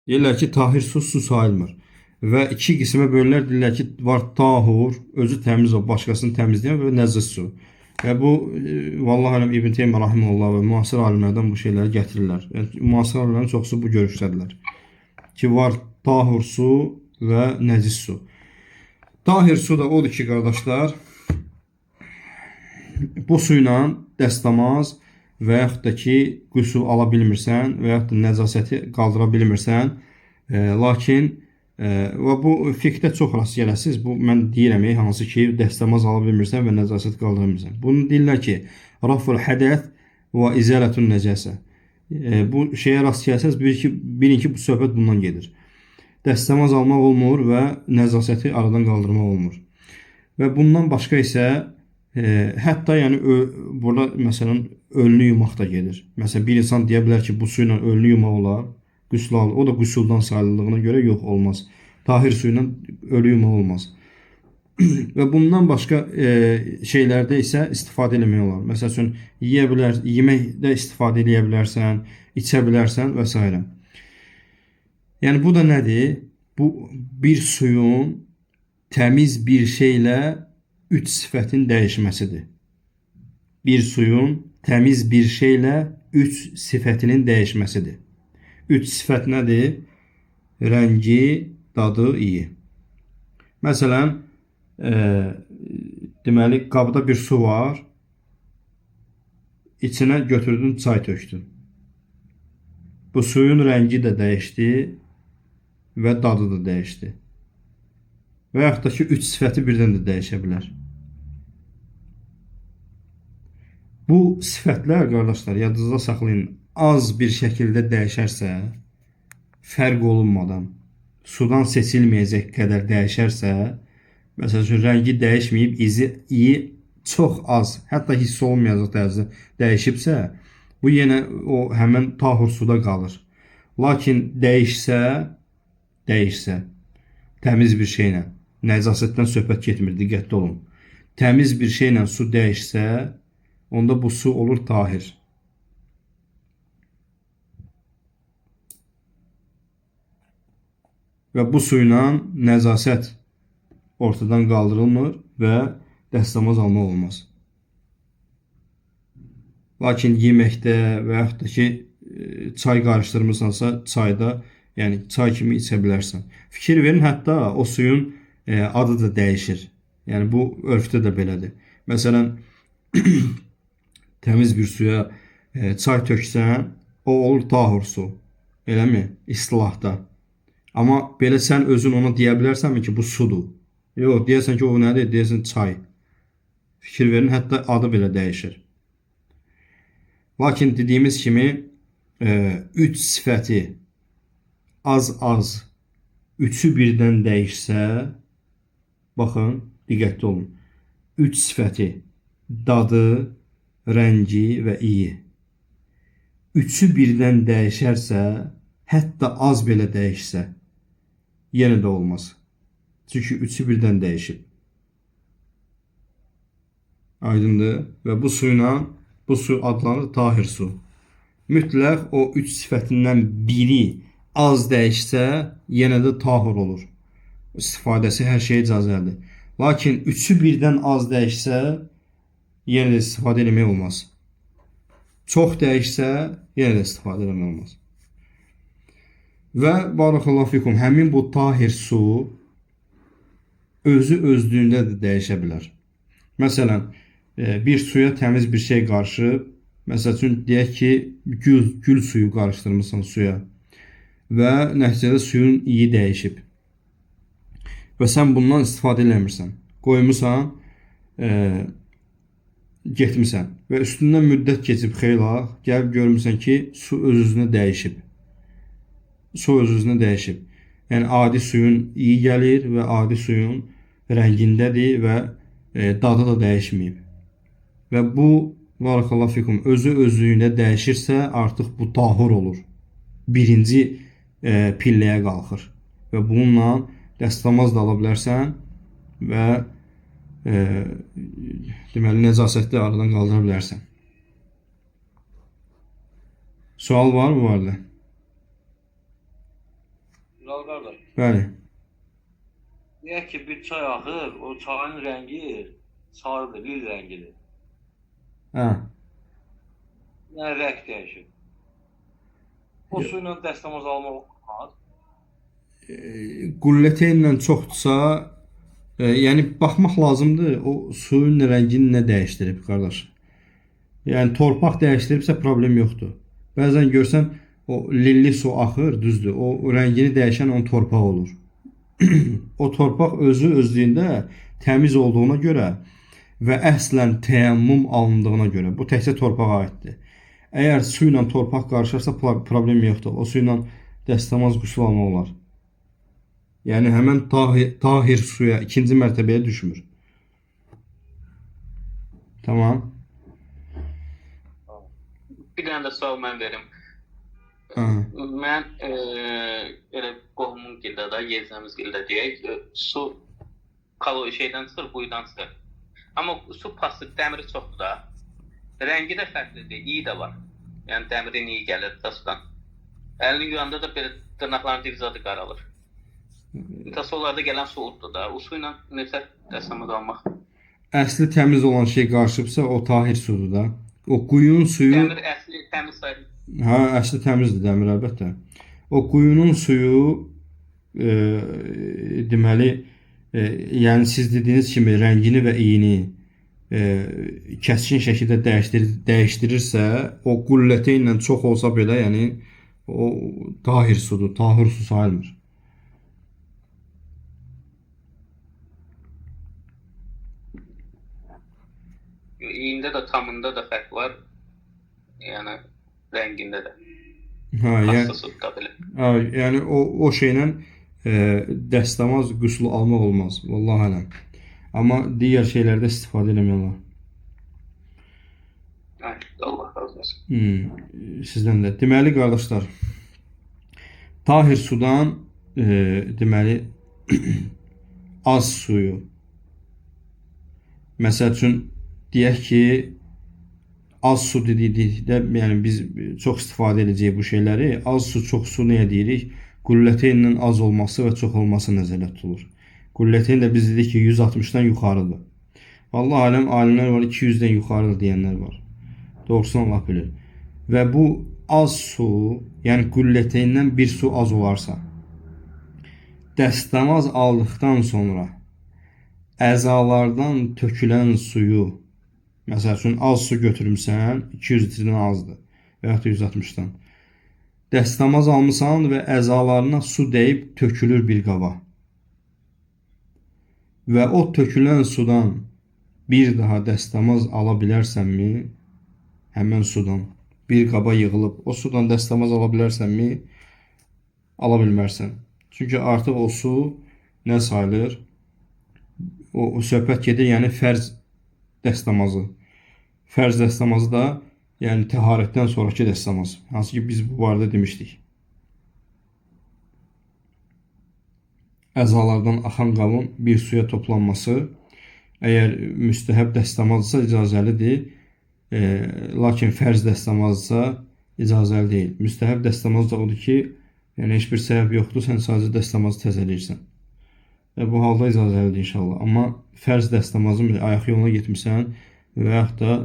Deyirlər ki, tahir su sayılmır. Və iki qismə bölünər. Deyirlər ki, var tahur, özü təmiz o, başqasını təmizləyən və nəzis su. Və bu, vallahi aləm İbn Teymiyyə rahimehullah və müasir alimlərdən bu şeyləri gətirirlər. Yəni, müasir alimlərin çoxusu bu görüşdədirlər. Ki, var tahur su və nəzis su. Tahir su da odur ki, qardaşlar, bu suyla dəstəmaz və yaxud da ki, qüsul ala bilmirsən və yaxud da nəcasəti qaldıra bilmirsən. Lakin və bu fiqhdə çox rast gələsiniz. Bu mən deyirəm, hansı ki, dəstəmaz ala bilmirsən və nəcasət qaldıra bilmirsən. Bunu deyirlər ki, raful hədəth və izalətun nəcəsə. Bu şeyə rast gəlsəniz, bilin ki, bu söhbət bundan gedir. Dəstəmaz almaq olmur və nəzasəti aradan qaldırmaq olmur. Və bundan başqa isə hətta yəni burada məsələn ölünü yumaq da gedir. Məsələn bir insan deyə bilər ki, bu su ilə ölünü yumaq olar, qüsl alır. O da qüsuldan sayıldığına görə yox, olmaz. Tahir su ilə ölü yumaq olmaz. Və bundan başqa şeylərdə isə istifadə etmək olar. Məsəl üçün yeməkdə istifadə edə bilərsən, içə bilərsən və s. Yəni bu da nədir? Bu bir suyun təmiz bir şeylə üç sifətin dəyişməsidir. Bir suyun təmiz bir şeylə üç sifətinin dəyişməsidir. Üç sifət nədir? Rəngi, dadı, iyi. Məsələn, deməli, qabda bir su var. İçinə götürdün, çay tökdün. Bu suyun rəngi də dəyişdi və dadı da dəyişdi. Və yaxud da ki, üç sifəti birdən də dəyişə bilər. Bu sifətlər, qardaşlar, yadınızda saxlayın, az bir şəkildə dəyişərsə, fərq olunmadan, sudan seçilməyəcək qədər dəyişərsə, məsəl üçün, rəngi dəyişməyib, iyi çox az, hətta hiss olmayacaq dərəcədə dəyişibsə, bu yenə o həmən tahur suda qalır. Lakin dəyişsə, təmiz bir şeylə, nəcasətdən söhbət getmir, diqqətli olun. Təmiz bir şeylə su dəyişsə, onda bu su olur tahir. Və bu suyla nəzasət ortadan qaldırılmır və dəstəmaz almaq olmaz. Lakin yeməkdə və yaxud da ki, çay qarışdırmırsansa, çayda, yəni çay kimi içə bilərsən. Fikir verin, hətta o suyun adı da dəyişir. Yəni bu örfdə də belədir. Məsələn, təmiz bir suya çay töksən, o olur tahur su. Eləmi? İstilahda. Amma belə sən özün ona deyə bilərsənmi ki, bu sudur? Yox, deyəsən ki, o nədir? Deyəsən çay. Fikir verin, hətta adı belə dəyişir. Lakin dediyimiz kimi, üç sifəti az, üçü birdən dəyişsə, baxın, diqqətli olun. Üç sifəti, dadı, rəngi və iyi. Üçü birdən dəyişərsə, hətta az belə dəyişsə, yenə də olmaz. Çünki üçü birdən dəyişib. Aydındır. Və bu suyla, bu su adlanır tahir su. Mütləq o üç sifətindən biri az dəyişsə, yenə də tahir olur. İstifadəsi hər şeyə icazəlidir. Lakin üçü birdən az dəyişsə, yenə də istifadə etmək olmaz. Çox dəyişsə, yenə də istifadə etmək olmaz. Və barakallahu fikum, həmin bu tahir su özü özlüyündə də dəyişə bilər. Məsələn, bir suya təmiz bir şey qarışıb, məsəl üçün deyək ki, gül suyu qarışdırmısan suya və nəticədə suyun iyi dəyişib. Və sən bundan istifadə eləmirsən. Qoymusan, getmirsən və üstündən müddət keçib xeyla, gəlib görmürsən ki, su öz-özünə dəyişib. Su öz-özünə dəyişib. Yəni, adi suyun iyi gəlir və adi suyun rəngindədir və dadı da dəyişməyib. Və bu, barakallahu fikum, özü özlüyündə dəyişirsə, artıq bu tahur olur. Birinci pilləyə qalxır. Və bununla dəstəmaz da ala bilərsən və deməli, nəzasətli aradan qaldıra bilərsən. Sual var mı, vardı? Bəli. Deyək ki, bir çay axır, o çayın rəngi sarıdır, lil rəngidir. Hə. Yəni rəng dəyişir. O su ilə dəstəmaz almaq olmaz. Qulləti ilə çoxdursa, yəni baxmaq lazımdır o suyun rəngini nə dəyişdirib qardaş. Yəni torpaq dəyişdiribsə problem yoxdur. Bəzən görsən o lilli su axır, düzdür. O rəngini dəyişən onun torpaq olur. O torpaq özü özlüyündə təmiz olduğuna görə və əslən təyəmmüm alındığına görə bu təkcə torpağa aiddir. Əgər su ilə torpaq qarışarsa problem yoxdur. O su ilə dəstəmaz qüsl almaq olar. Yəni həmən tahir suya ikinci mərtəbəyə düşmür. Tamam. Bir dənə də sual mən verim. Hə. Mən elə qohumun gildə də, yeznəmiz gildə deyək, su şeydən çıxır, quyudan çıxır. Amma su pası, dəmiri çoxdur da. Rəngi də fərqlidir, iyi də var. Yəni dəmirin iyi gəlir da sudan. Əlini yuyanda da belə dırnaqların divzadı qaralır. Tasolarda gələn su uddur da. O su ilə necə dəstəmaz almaq? Əsli təmiz olan şey qarışıbsa o tahir sudur da. O quyunun suyu... Dəmir əsli təmiz sayılır. Hə, əsli təmizdir dəmir əlbəttə. O quyunun suyu deməli yəni siz dediyiniz kimi rəngini və iyini kəskin şəkildə dəyişdirirsə, o qulləti ilə çox olsa belə, yəni o tahir sudur, tahir su sayılmır. İyində də, tamında da fərq var. Yəni rəngində də. Hə, yəni o şeylə dəstəmaz qüsl almaq olmaz. Vallahi ələm. Amma digər şeylərdə istifadə eləmək olar. Allah razı olsun. Sizdən də. Deməli qardaşlar, tahir sudan deməli az suyu, məsəl üçün deyək ki, az su dedikdə, yəni biz çox istifadə edəcəyik bu şeyləri. Az su, çox su nəyə deyirik? Qulləteyninin az olması və çox olması nəzərdə tutulur. Qulləteyn də biz dedik ki, 160-dan yuxarıdır. Vallahi aləm, alimlər var, 200-dən yuxarıdır deyənlər var. Doğrusunu Allah bilir. Və bu az su, yəni qulləteyindən bir su az olarsa, dəstəmaz aldıqdan sonra əzalardan tökülən suyu, məsəl üçün az su götürmüsən, 200 litrdən azdır və yaxud da 160-dan. Dəstəmaz almısan və əzalarına su dəyib tökülür bir qaba. Və o tökülən sudan bir daha dəstəmaz ala bilərsənmi? Həmən sudan bir qaba yığılıb o sudan dəstəmaz ala bilərsənmi? Ala bilmərsən. Çünki artıq o su nə sayılır? O söhbət gedir, yəni fərz dəstəmazı. Fərz dəstəmazı da, yəni təharətdən sonraki dəstəmaz. Hansı ki, biz bu barədə demişdik. Əzalardan axan qabın bir suya toplanması, əgər müstəhəb dəstəmazsa icazəlidir, lakin fərz dəstəmazsa icazəli deyil. Müstəhəb dəstəmaz da odur ki, yəni heç bir səbəb yoxdur, sən sadəcə dəstəmazı təzələyirsən. Və bu halda icazəlidir inşallah. Amma fərz dəstəmazın ayaq yoluna getmirsən və yaxud da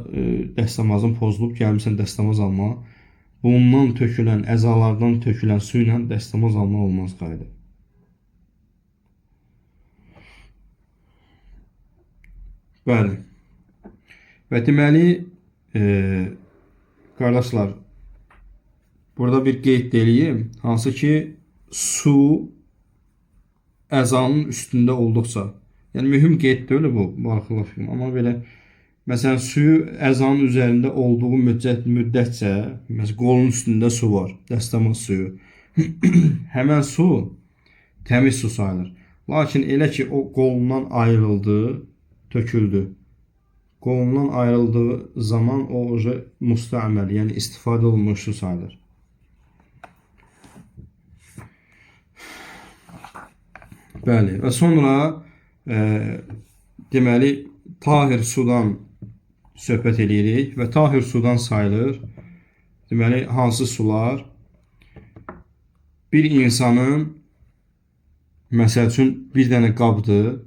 dəstəmazın pozulub gəlmirsən dəstəmaz alma, bundan tökülən, əzalardan tökülən su ilə dəstəmaz alma olmaz qayda. Bəli. Və deməli, qardaşlar, burada bir qeyd eləyim, hansı ki, su əzanın üstündə olduqca, yəni mühüm qeyd deyil bu, maraqlı, amma belə, məsələn, suyu əzanın üzərində olduğu müddətcə, məsələn, qolun üstündə su var, dəstəmaz suyu, həmən su təmiz su sayılır. Lakin elə ki, o qolundan ayrıldı, töküldü. Qolundan ayrıldığı zaman o müstəməl, yəni istifadə olunmuş su sayılır. Bəli, və sonra deməli tahir sudan söhbət edirik və tahir sudan sayılır. Deməli hansı sular bir insanın Məsəl üçün bir dənə qabdır,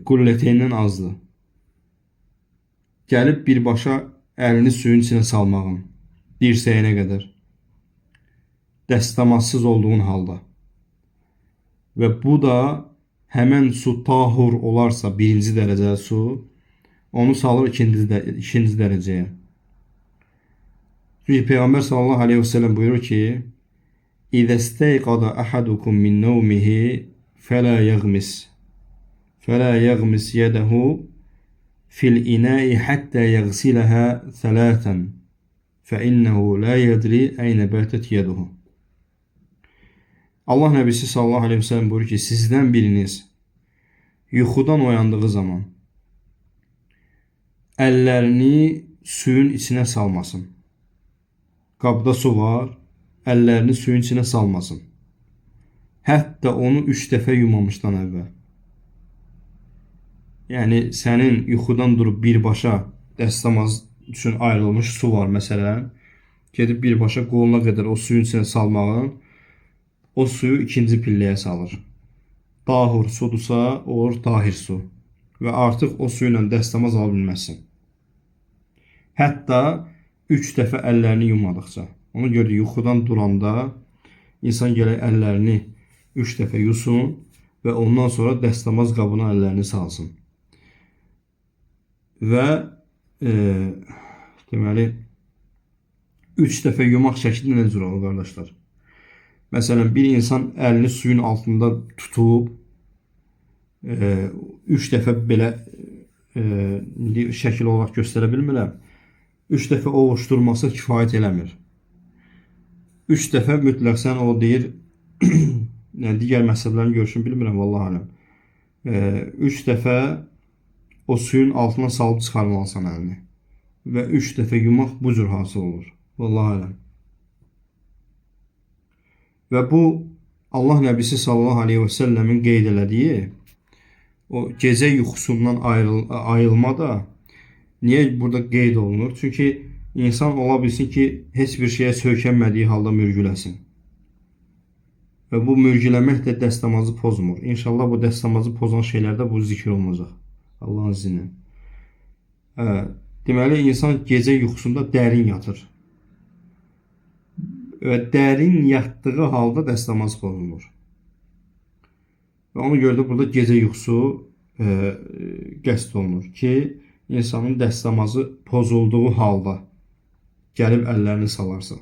qulleteyndən azdır. Gəlib birbaşa əlini suyun içinə salmağın, dirsəyinə qədər, dəstəmazsız olduğun halda. Və bu da həmən su tahur olarsa birinci dərəcəli su, onu salır ikinci dərəcəyə. Çünki Peyğəmbər sallallahu aleyhi və səlləm buyurur ki, İzə steyqada əhadukum min nəvmihi fələ yəğmis yədəhu fil inəyi həttə yəğsiləhə thələtən fəinnəhu lə yədri əynə bətət yəduhu. Allah Nəbisi sallallahu aleyhi və səlləm buyurur ki, sizdən biriniz yuxudan oyandığı zaman əllərini suyun içinə salmasın. Qabda su var, əllərini suyun içinə salmasın. Hətta onu 3 dəfə yumamışdan əvvəl. Yəni, sənin yuxudan durub birbaşa dəstəmaz üçün ayrılmış su var, məsələn, gedib birbaşa qoluna qədər o suyun içinə salmağın, o suyu ikinci pilləyə salır. Tahur sudursa, olur tahir su. Və artıq o su ilə dəstəmaz ala bilməzsin. Hətta 3 dəfə əllərini yumadıqca. Ona görə yuxudan duranda insan gələk əllərini 3 dəfə yusun və ondan sonra dəstəmaz qabına əllərini salsın. Və deməli 3 dəfə yumaq şəkli nə cür olur, qardaşlar? Məsələn, bir insan əlini suyun altında tutub 3 dəfə belə şəkil olaraq göstərə bilmirəm. 3 dəfə ovuşdurması kifayət eləmir. 3 dəfə mütləq sən o deyir, digər məsələlərin görüşünü bilmirəm, vallahi aləm. 3 dəfə o suyun altına salıb çıxarmalısan əlini. Və 3 dəfə yumaq bu cür hasıl olur, vallahi aləm. Və bu, Allah Nəbisi sallallahu aleyhi və səlləmin qeyd elədiyi o gecə yuxusundan ayılma da niyə burada qeyd olunur? Çünki insan ola bilsin ki, heç bir şeyə söykənmədiyi halda mürgüləsin. Və bu mürgüləmək də dəstəmazı pozmur. İnşallah bu dəstəmazı pozan şeylərdə bu zikr olunacaq. Allahın izni. Deməli, insan gecə yuxusunda dərin yatır. Və dərin yatdığı halda dəstəmaz pozulur. Və ona görə də burada gecə yuxusu qəsd olunur ki, insanın dəstəmazı pozulduğu halda gəlib əllərini salarsa.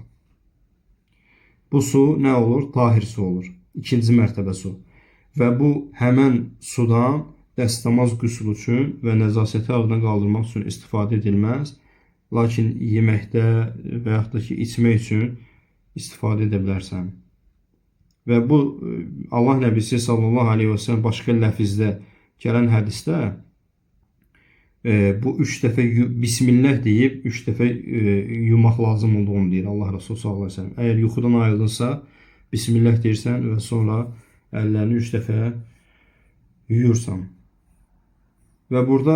Bu su nə olur? Tahir su olur. İkinci mərtəbə su. Və bu həmən sudan dəstəmaz qüsl üçün və nəzasəti aradan qaldırmaq üçün istifadə edilməz. Lakin yeməkdə və yaxud da ki, içmək üçün istifadə edə bilərsən. Və bu, Allah Nəbisi sallallahu aleyhi və səlləm başqa ləfizdə gələn hədisdə bu 3 dəfə Bismillah deyib 3 dəfə yumaq lazım olduğunu deyir Allah Resulü sallallahu aleyhi və səlləm. Əgər yuxudan ayrılınsa, Bismillah deyirsən və sonra əllərini 3 dəfə yuyursan. Və burada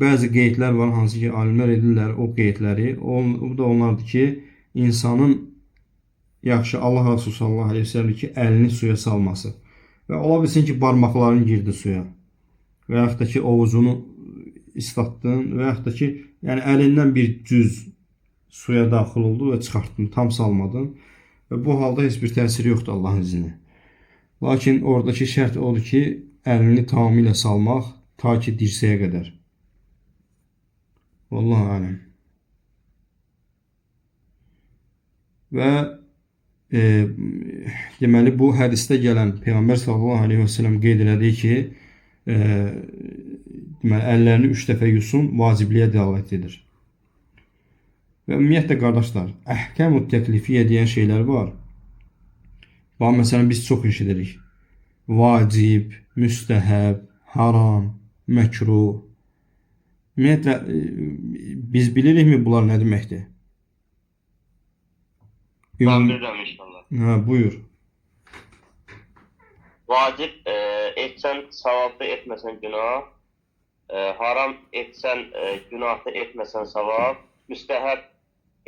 bəzi qeydlər var, hansı ki, alimlər edirlər o qeydləri. O da onlardır ki, insanın yaxşı Allah Resulü sallallahu aleyhi ve sellem ki, əlini suya salması. Və ola bilsin ki, barmaqların girdi suya. Və yaxud da ki, ovucunu islatdın və yaxud da ki, yəni əlindən bir cüz suya daxil oldu və çıxartdın, tam salmadın. Və bu halda heç bir təsiri yoxdur Allahın izni. Lakin oradakı şərt odur ki, əlini tamamilə salmaq ta ki, dirsəyə qədər. Vallahi aləm. Və deməli, bu hədisdə gələn Peyğəmbər sallallahu aleyhi və səlləm qeyd elədiyi ki, deməli, əllərini 3 dəfə yusun, vacibliyə dəlalət edir. Və ümumiyyətlə, qardaşlar, əhkəm-ü təklifiyyə deyən şeylər var. Bax, məsələn, biz çox eşidirik. Vacib, müstəhəb, haram, məkruh. Ümumiyyətlə, biz bilirikmi bunlar nə deməkdir? Ben bilirəm inşallah. Hə, buyur. Vacib etsən savabı, etməsən günah. Haram etsən günahı, etməsən savab. Müstəhəb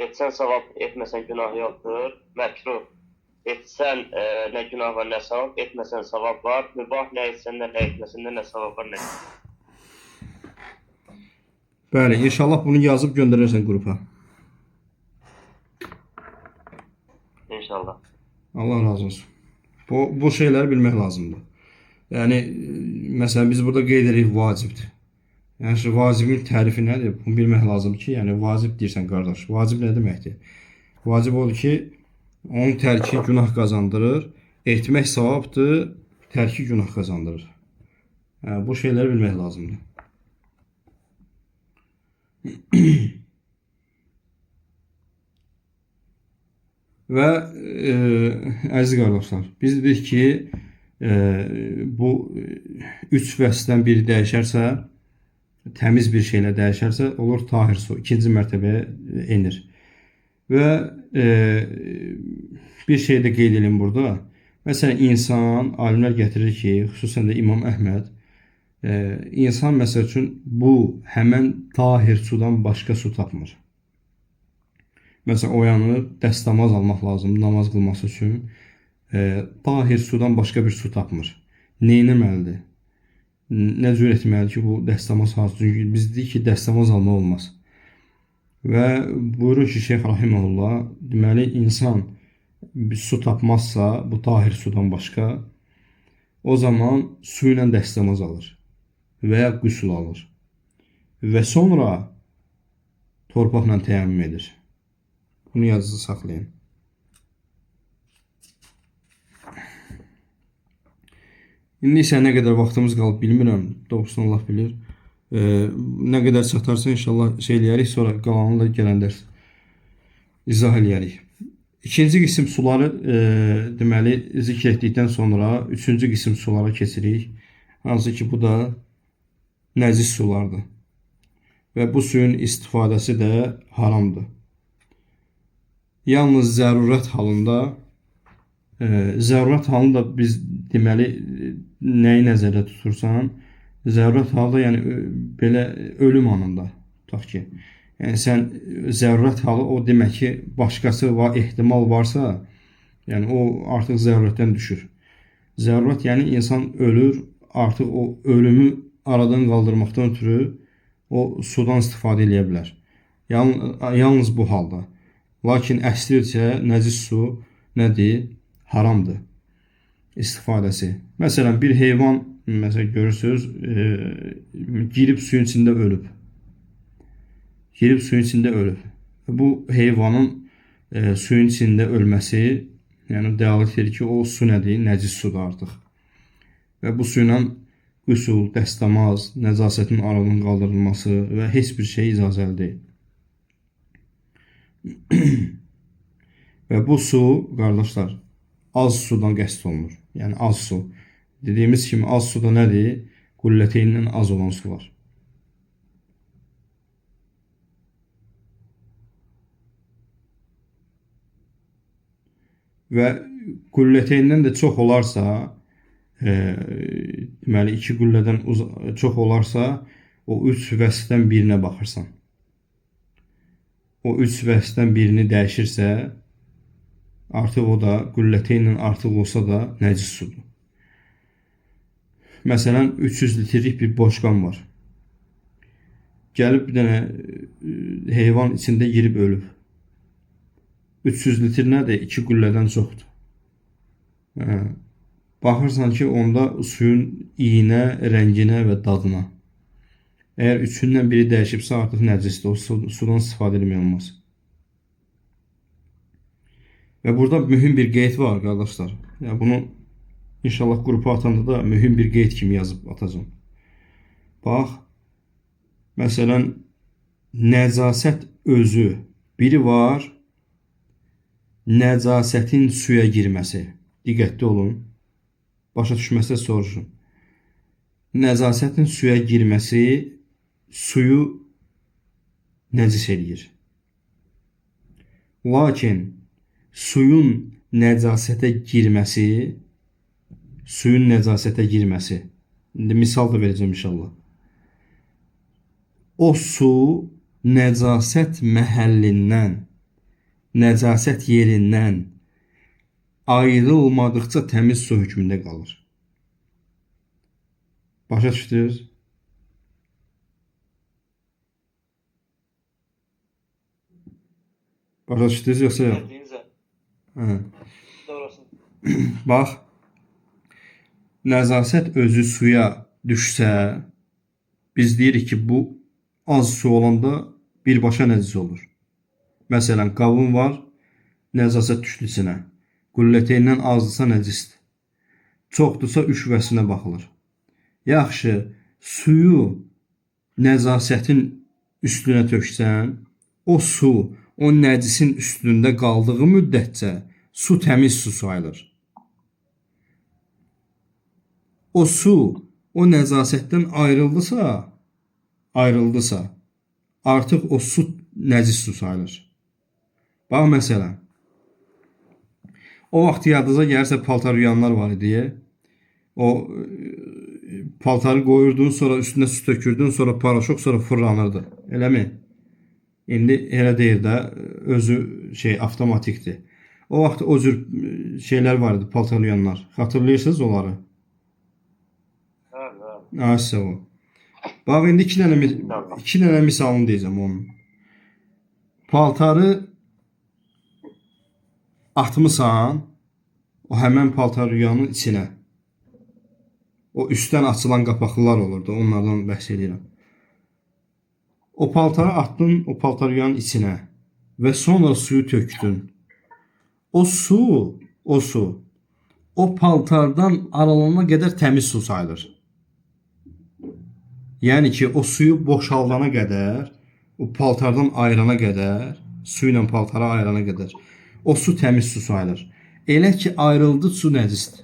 etsən savab, etməsən günah yoxdur. Məkruh etsən nə günah var, nə savab, etməsən savab var. Mübah nə etsən də, nə etməsən də nə savab var, nə Bəli, inşallah bunu yazıb göndərərsən qrupa. İnşallah. Allah razı olsun. Bu şeyləri bilmək lazımdır. Yəni, məsələn, biz burada qeyd edirik vacibdir. Yəni, vacibin tərifi nədir? Bunu bilmək lazımdır ki, yəni, vacib deyirsən, qardaş. Vacib nə deməkdir? Vacib odur ki, onun tərki günah qazandırır. Etmək savabdır, tərki günah qazandırır. Yəni, bu şeyləri bilmək lazımdır. Və əziz qardaşlar, biz dedik ki, bu üç vəsfdən biri dəyişərsə, təmiz bir şeylə dəyişərsə, olur tahir su, ikinci mərtəbəyə enir. Və bir şey də qeyd edelim burada. Məsələn, insan, alimlər gətirir ki, xüsusən də İmam Əhməd, insan məsəl üçün bu həmən tahir sudan başqa su tapmır. Məsələn, oyanıb dəstəmaz almaq lazımdır namaz qılması üçün. Tahir sudan başqa bir su tapmır. Neynəməlidir? Nə cür etməlidir ki, bu dəstəmaz hazır? Çünki biz dedik ki, dəstəmaz almaq olmaz. Və buyurur ki, Şeyx Rahiməhullah, deməli, insan bir su tapmazsa, bu tahir sudan başqa, o zaman su ilə dəstəmaz alır və ya qüsul alır. Və sonra torpaqla təyammüm edir. Bunu yazıda saxlayın. İndi isə nə qədər vaxtımız qalıb bilmirəm. Doğrusunu Allah bilir. Nə qədər çatarsa inşallah şey eləyərik. Sonra qalanını da gələndə izah eləyərik. İkinci qism suları deməli zikr etdikdən sonra üçüncü qism sulara keçirik. Hansı ki bu da nəcis sulardır. Və bu suyun istifadəsi də haramdır. Yalnız zərurət halında biz deməli nəyi nəzərdə tutursan, zərurət halda yəni belə ölüm anında tutaq ki, yəni sən zərurət halı o demək ki, başqası var, ehtimal varsa, yəni o artıq zərurətdən düşür. Zərurət yəni insan ölür, artıq o ölümü aradan qaldırmaqdan ötürü o sudan istifadə edə bilər. Yalnız bu halda. Lakin əslidirsə nəcis su nədir? Haramdır istifadəsi. Məsələn, bir heyvan görürsünüz, girib suyun içində ölüb. Bu heyvanın suyun içində ölməsi, yəni dəlalət edir ki, o su nədir? Nəcis sudur artıq. Və bu suyla qüsul, dəstəmaz, nəcasətin aradan qaldırılması və heç bir şey icazəli deyil. Və bu su, qardaşlar, az sudan qəsd olunur. Yəni az su. Dediyimiz kimi az suda nədir? Qulləteynindən az olan sular. Və qulləteynindən də çox olarsa, deməli 2 qüllədən çox olarsa, o 3 vəsfdən birinə baxırsan. O 3 vəsfdən birini dəyişirsə, artıq o da qülləteylə artıq olsa da nəcis sudur. Məsələn, 300 litrlik bir boşqan var. Gəlib bir dənə heyvan içində girib ölüb. 300 litr nədir? 2 qüllədən çoxdur. Baxırsan ki, onda suyun iyinə, rənginə və dadına. Əgər üçündən biri dəyişibsə, artıq nəcisdir. O sudan istifadə etmək olmaz. Və burada mühüm bir qeyd var, qardaşlar. Yəni, bunu inşallah qrupa atanda da mühüm bir qeyd kimi yazıb atacağım. Bax, məsələn, nəcasət özü. Biri var, nəcasətin suya girməsi. Diqqətli olun. Başa düşməsə soruşun. Nəcasətin suya girməsi suyu nəcis eləyir. Lakin suyun nəcasətə girməsi, indi misal da verəcəm inşallah. O su nəcasət məhəllindən, nəcasət yerindən ayrılmadıqca təmiz su hökmündə qalır. Başa düşdünüz? Başa düşdünüz yoxsa yox? Dediyinizə. Hə. Doğrusun. Bax, nəzasət özü suya düşsə, biz deyirik ki, bu az su olanda birbaşa nəcis olur. Məsələn, qavun var, nəzasət düşdü içinə. Qüllətəyindən azdırsa nəcisdir. Çoxdursa üşvəsinə baxılır. Yaxşı, suyu nəzasətin üstünə töksən, o su, o nəcisin üstündə qaldığı müddətcə su təmiz su sayılır. O su, o nəzasətdən ayrıldısa, artıq o su nəcis su sayılır. Bax, məsələn, o vaxt yadınıza gəlirsə paltar yuyanlar var idi. O paltarı qoyurdun, sonra üstünə su tökürdün, sonra paraşok, sonra fırlanırdı. Eləmi? İndi elə deyil də, özü avtomatikdir. O vaxt o cür şeylər var idi, paltar yuyanlar. Xatırlayırsınız onları? Aysə o. Bax, indi iki dənə misalını deyəcəm onun. Paltarı atmısan, o həmən paltar yuyanın içinə. O üstdən açılan qapaqlılar olurdu, onlardan bəhs edirəm. O paltarı atdın, o paltar yuyanın içinə və sonra suyu tökdün. O su, o paltardan aralanana qədər təmiz su sayılır. Yəni ki, o suyu boşaldana qədər, o paltardan ayırana qədər, su ilə paltarı ayırana qədər, o su təmiz su sayılır. Elə ki, ayrıldı, su nəcisdir.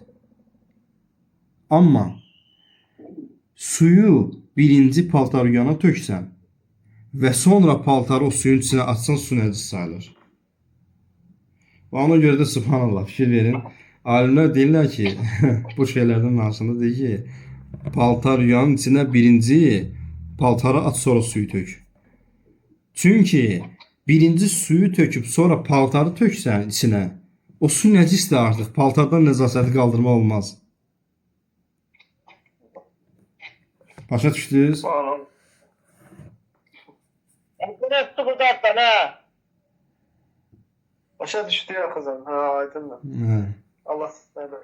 Amma suyu birinci paltar yuyana töksən və sonra paltarı o suyun içinə atsan, su nəcis sayılır. Və ona görə də subhanallah, fikir verin. Alimlər deyirlər ki, bu şeylərdən danışanda deyir ki, paltar yuyanın içinə birinci paltarı at, sonra suyu tök. Çünki birinci suyu töküb sonra paltarı töksən içinə, o su nəcisdir artıq. Paltardan nəzasəti qaldırma olmaz. Başa düşdünüz? Başa düştü ya kızım. Ha, aydındır. Allah sizlerle.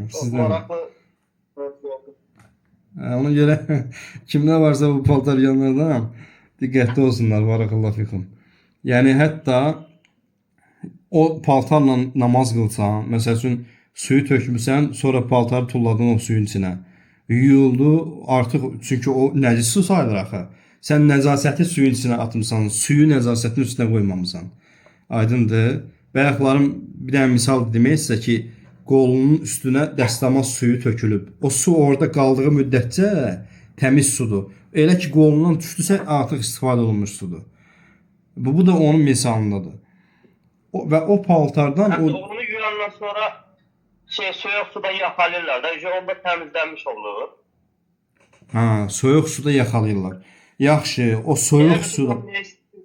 Sizdən. Maraklı. Ona görə kimlər varsa bu paltar yuyanlardan diqqətli olsunlar. Barakallah fikum. Yəni hətta o paltarla namaz qılsan, məsəl üçün suyu tökmüsən, sonra paltarı tulladın o suyun içinə. Yuyuldu, artıq çünki o nəcis su sayılır axı. Sən nəzasəti suyun içinə atmısan, suyu nəzasətin üstünə qoymamısan. Aydındır. Bayaqlarım bir dənə misal demək sizə ki, qolunun üstünə dəstəmaz suyu tökülüb. O su orada qaldığı müddətcə təmiz sudur. Elə ki, qolundan düşdüsə artıq istifadə olunmuş sudur. Bu da onun misalındadır. Və o paltardan... Onu yuyandan sonra soyuq suda yaxalırlar da, onda təmizlənmiş olur. Soyuq suda yaxalırlar. Yaxşı, o soyuq suda...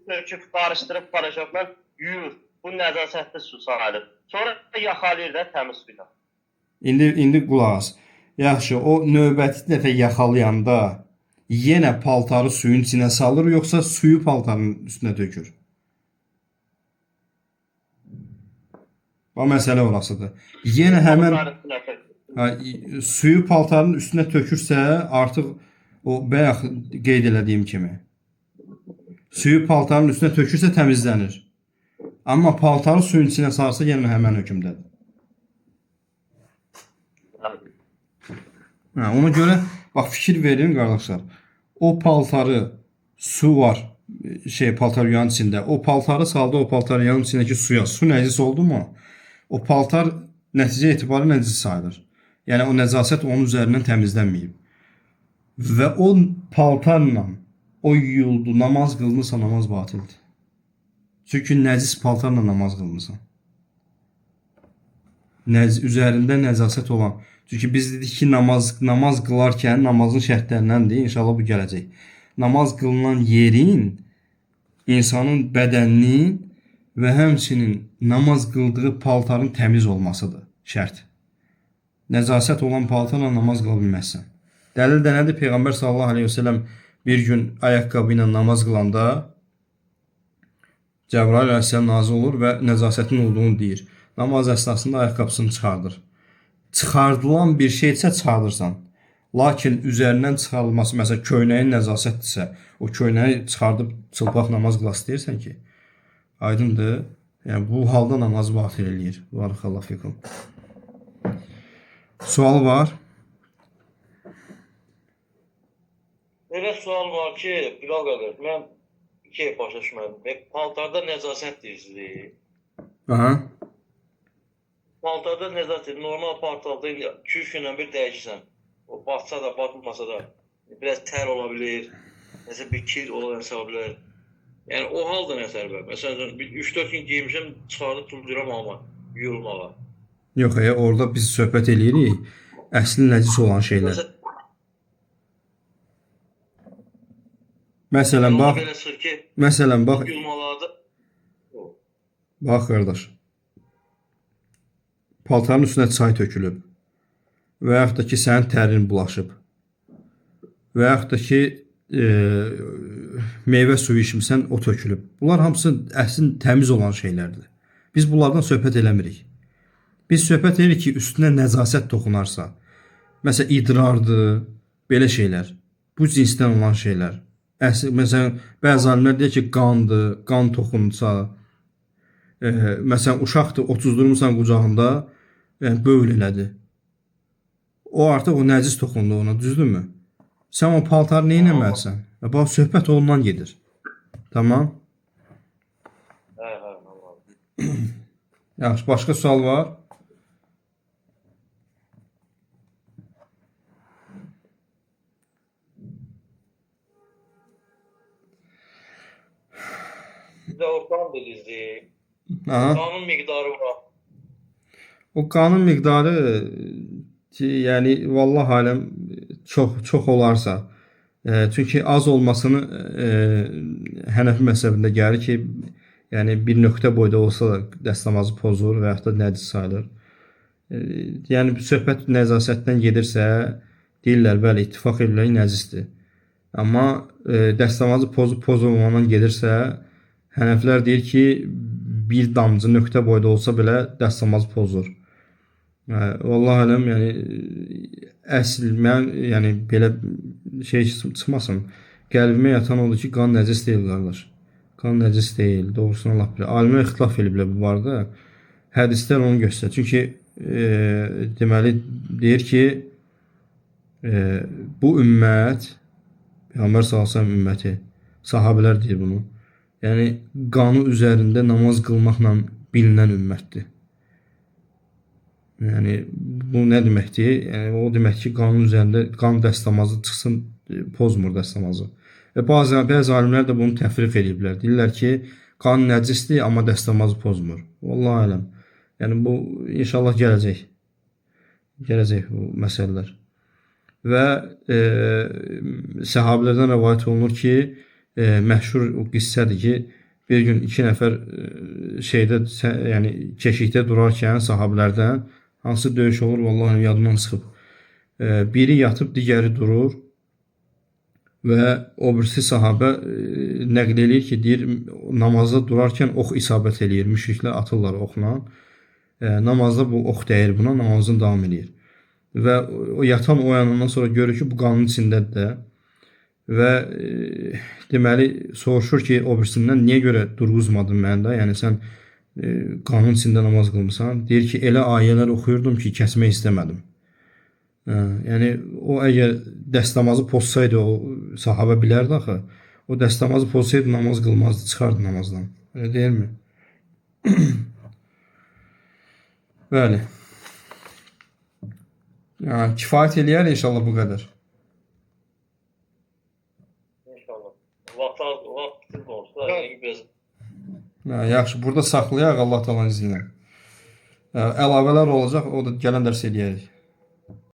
Töküb, qarışdırıb paraşokla yuyur. Bu nəzasətli su sayılır. Sonra yaxalayır da təmiz suyla. İndi qulaq as. Yaxşı, o növbəti dəfə yaxalayanda yenə paltarı suyun içinə salır, yoxsa suyu paltarın üstünə tökür? Bu məsələ orasıdır. Yenə həmən suyu paltarın üstünə tökürsə, artıq o bayaq qeyd elədiyim kimi. Suyu paltarın üstünə tökürsə təmizlənir. Amma paltarı suyun içinə sarsa yenə həmən hökmdədir. Ona görə bax fikir verin qardaşlar. O paltarı su var, paltar yuyanın içində. O paltarı saldı o paltar yuyanın içindəki suya. Su nəcis oldu mu? O paltar nəticə etibarı nəcis sayılır. Yəni o nəzasət onun üzərindən təmizlənməyib. Və o paltarla o yuyuldu, namaz qılınırsa namaz batildir. Çünki nəcis paltarla namaz qılmısan. Üzərində nəzasət olan. Çünki biz dedik ki, namaz qılarkən namazın şərtlərindəndir. İnşallah bu gələcək. Namaz qılınan yerin insanın bədəninin və həmçinin namaz qıldığı paltarın təmiz olmasıdır şərt. Nəzasət olan paltarla namaz qıla bilməzsən. Dəlil də nədir? Peyğəmbər sallallahu aleyhi ve sellem bir gün ayaqqabı ilə namaz qılanda Cəbrail əleyhisselam nazil olur və nəzasətin olduğunu deyir. Namaz əsnasında ayaqqabısını çıxardır. Çıxardılan bir şeysə çıxardırsan. Lakin üzərindən çıxarılması, məsələn, köynəyin nəzasətdirsə, o köynəyi çıxardıb çılpaq namaz qıla istəyirsən ki, aydındır. Yəni, bu halda namazı batil eləyir. Barakallahu fikum. Sual var. Elə sual var ki, Bilal qardaş, mən iki başa düşmədim. Paltarda nəzasət deyirsiniz. Aha. Paltarda nəzasət, normal paltarda 2-3 gündən bir dəyişsən. O batsa da, batmasa da biraz tər ola bilir. Nəsə bir kir ola bilər. Yəni o halda nə səbəb? Məsələn, 3-4 gün geymişəm, çıxarıb tulduram amma yuyulmağa. Yox, orada biz söhbət eləyirik. Əsli nəcis olan şeylər. Məsələn, bax, yuyulmalarda bax qardaş. Paltarın üstünə çay tökülüb. Və yaxud da ki, sənin tərin bulaşıb. Və yaxud da ki, meyvə suyu içmirsən, o tökülüb. Bunlar hamısı əslin təmiz olan şeylərdir. Biz bunlardan söhbət eləmirik. Biz söhbət edirik ki, üstünə nəzasət toxunarsa, məsələn, idrardır, belə şeylər, bu cinsdən olan şeylər. Məsələn, bəzi alimlər deyir ki, qandır, qan toxunsa, məsələn, uşaqdır, 30 durmuşsan qucağında, böyül elədi. O artıq o nəcis toxundu ona, düzdürmü? Sən o paltarı nə eləməlisən? Bax, söhbət ondan gedir. Tamam? Yaxşı, başqa sual var? Bir də o qan dediniz. Qanın miqdarı var. O qanın miqdarı ki, yəni vallah aləm çox olarsa, çünki az olmasını Hənəfi məzhəbində gəlir ki, yəni bir nöqtə boyda olsa da dəstəmazı pozur və yaxud da nəcis sayılır. Yəni söhbət nəzasətdən gedirsə, deyirlər, bəli, ittifaq edirlər, nəcisdir. Amma dəstəmazı pozulmadan gedirsə, Hənəflər deyir ki, bir damcı nöqtə boyda olsa belə dəstəmazı pozur. Vallahi aləm, yəni əsl mən, yəni belə şey çıxmasın. Qəlbimə yatan odur ki, qan nəcis deyil qardaş. Qan nəcis deyil, doğrusunu Allah bilir. Alimlər ixtilaf eliblər bu barədə. Hədislər onu göstərir. Çünki deməli deyir ki, bu ümmət, Peyğəmbər sallallahu əleyhi və səlləm ümməti, sahabelər deyir bunu. Yəni qanı üzərində namaz qılmaqla bilinən ümmətdir. Yəni bu nə deməkdir? Yəni o demək ki, qanın üzərində qan dəstəmazı çıxsın, pozmur dəstəmazı. Və bəzi alimlər də bunu təfriq ediblər. Deyirlər ki, qan nəcisdir, amma dəstəmazı pozmur. Vallahi aləm. Yəni bu inşallah gələcək. Gələcək bu məsələlər. Və səhabelərdən rəvayət olunur ki, məşhur o qissədir ki, bir gün 2 nəfər şeydə, yəni keşikdə durarkən sahabelərdən hansı döyüş olur, vallahi yadımdan çıxıb. Biri yatıb, digəri durur və o birisi sahabə nəql eləyir ki, deyir, namazda durarkən ox isabət eləyir, müşriklər atırlar oxla. Namazda bu ox dəyir buna, namazını davam eləyir. Və o yatan oyanandan sonra görür ki, bu qanın içindədir də. Və deməli soruşur ki, o birisindən niyə görə durğuzmadın məndə? Yəni sən qanun içində namaz qılmısan? Deyir ki, elə ayələr oxuyurdum ki, kəsmək istəmədim. Yəni o əgər dəstəmazı pozsaydı, o sahabə bilərdi axı. O dəstəmazı pozsaydı namaz qılmazdı, çıxardı namazdan. Elə deyilmi? Bəli. Kifayət eləyər inşallah bu qədər. Vaxt olsa, biraz. Yaxşı, burada saxlayaq Allah təalanın izni ilə. Əlavələr olacaq, o da gələn dərs eləyərik.